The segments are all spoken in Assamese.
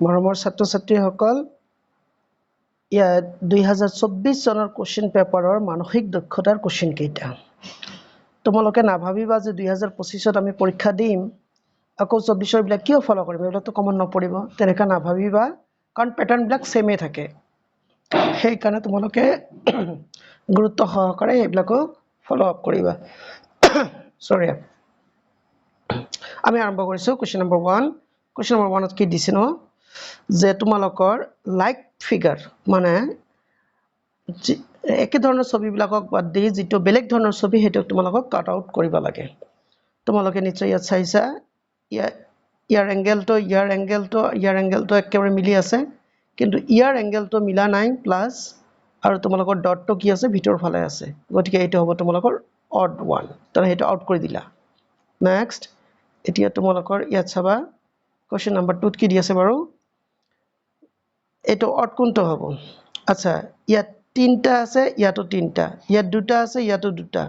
মৰমৰ ছাত্ৰ ছাত্ৰীসকল ইয়াত 2024 চনৰ কোশ্চেন পেপাৰৰ মানসিক দক্ষতাৰ কোশ্চেন কেইটা তোমালোকে নাভাবিবা যে 2025ত আমি পৰীক্ষা দিম আকৌ 24ৰ বিলাক কিয় ফলো কৰিম এইবিলাকতো কমন নপৰিব তেনেকা নাভাবিবা কাৰণ প্যাটাৰ্ন বিলাক সেমে থাকে সেই কাৰণে তোমালোকে গুৰুত্ব সহকাৰে এইবিলাকো ফলো আপ কৰিবা সৰি আমি আৰম্ভ কৰিছো কোশ্চেন নম্বৰ 1 কোশ্চেন নম্বৰ 1 ত কি দিছে ন যে তোমালোকৰ লাইক ফিগাৰ মানে একে ধৰণৰ ছবিবিলাকক বাদ দি যেটো বেলেগ ধৰণৰ ছবি হেতু তোমালোকক কাট আউট কৰিব লাগে তোমালোকে নিশ্চয় ইয়াত চাইছা ইয়াৰ এংগেলটো একেবাৰে মিলি আছে কিন্তু ইয়াৰ এংগেলটো মিলা নাই প্লাস আৰু তোমালোকৰ ডটটো কি আছে ভিতৰ ফালে আছে গতিকে এইটো হ'ব তোমালোকৰ অড ওয়ান তাৰ হেতু আউট কৰি দিলা নেক্সট এতিয়া তোমালোকৰ ইয়াত চাবা কোশ্চেন নম্বৰ 2 ত কি দি আছে বাৰু এটো অড কোনটো হ'ব আচ্ছা ইয়াত তিনটা আছে ইয়াতো তিনটা ইয়াত দুটা আছে ইয়াতো দুটা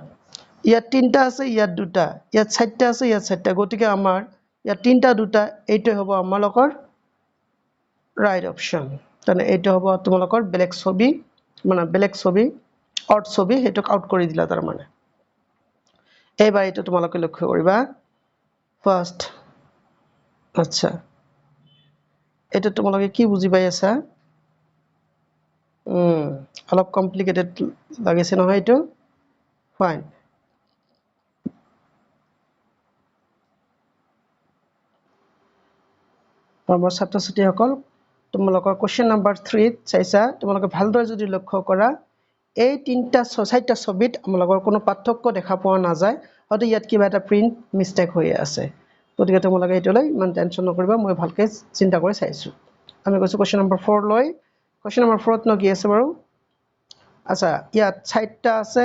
ইয়াত তিনটা আছে ইয়াত দুটা ইয়াত চারটা আছে ইয়াত চারটা গতিকে আমাৰ ইয়াত তিনটা দুটা এইটো হ'ব আমালোকৰ ৰাইট অপশন তানে এইটো হ'ব তোমালোকৰ ব্ল্যাক ছবি মানে ব্ল্যাক ছবি অড ছবি হেতুক আউট কৰি দিলা তাৰ মানে এইবাৰ এইটো তোমালোকে লক্ষ্য কৰিবা ফার্স্ট আচ্ছা এটা তোমালোকে কি বুজি পাই আছা অলপ কমপ্লিকেটেড লাগিছে নহয় এটো ফাইন আমাৰ ছাত্ৰ ছাত্ৰীসকল তোমালোকৰ কোশ্চেন নম্বৰ 3 চাইছা তোমালোকে ভালদৰে যদি লক্ষ্য কৰা এই তিনটা চাৰিটা ছবিত আমালোকৰ কোনো পাৰ্থক্য দেখা পোৱা নাযায় হয়তো ইয়াত কিবা এটা প্ৰিন্ট মিস্টেক হৈ আছে গতিকে তোমালোকে এটোলৈ ইমান টেনচন নকৰিবা মই ভালকে চিন্তা কৰি চাইছো আমি কৈছো কোশ্চেন নম্বৰ 4 লৈ কোশ্চেন নম্বৰ 4 ত ন কি আছে বাৰু আচ্ছা ইয়াত চাৰিটা আছে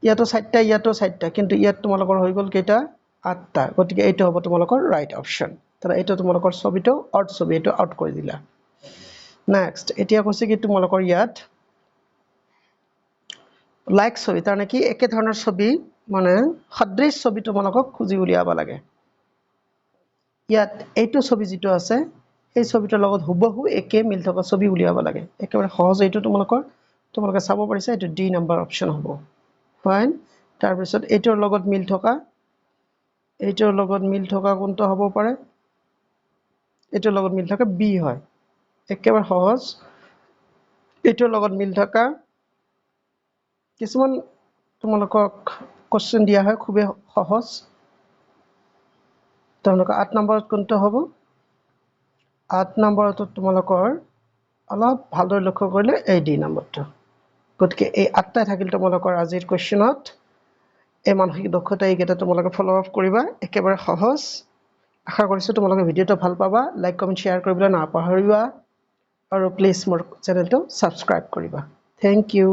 ইয়াতো চাৰিটা কিন্তু ইয়াত তোমালোকৰ হৈ গল কেইটা 8টা গতিকে এইটো হ'ব তোমালোকৰ ৰাইট অপশন তাৰা এটা তোমালোকৰ ছবিটো অড ছবি এটো আউট কৰি দিলা নেক্সট এতিয়া কৈছে কি তোমালোকৰ ইয়াত লাইক ছবি তাৰ নেকি একে ধৰণৰ ছবি মানে সদৃশ ছবি তোমালোকক খুজি উলিয়াব লাগে ইয়াত এইটো ছবি যেটো আছে এই ছবিটোৰ লগত হুবহু একে মিল থকা ছবি উলিয়াব লাগে একেবাৰে সহজ এইটো তোমালোকে চাব পাৰিছা এইটো ডি নম্বৰ অপশন হ'ব ফাইন তাৰ পিছত এইটোৰ লগত মিল থকা কোনটো হ'ব পাৰে এটোৰ লগত মিল থকা বি হয় একেবাৰে সহজ এটোৰ লগত মিল থকা কিছুমান তোমালোকক কোশ্চেন দিয়া হয় খুব সহজ তোমালোকৰ 8 নম্বৰত কোনটো হ'ব 8 নম্বৰত তোমালোকৰ অলপ ভালদৰে লক্ষ্য কৰিলে এই ডি নম্বৰটো গতিকে এই 8টা থাকিল তোমালোকৰ আজিৰ কোশ্চেনত এই মানসিক দক্ষতা এইকেইটা তোমালোকে ফলো আপ কৰিবা একেবাৰে সহজ আশা কৰিছো তোমালোকে ভিডিওটো ভাল পাবা লাইক কমেন্ট শেয়াৰ কৰিবলৈ নাপাহৰিবা আৰু প্লিজ মোৰ চেনেলটো সাবস্ক্ৰাইব কৰিবা থ্যাংক ইউ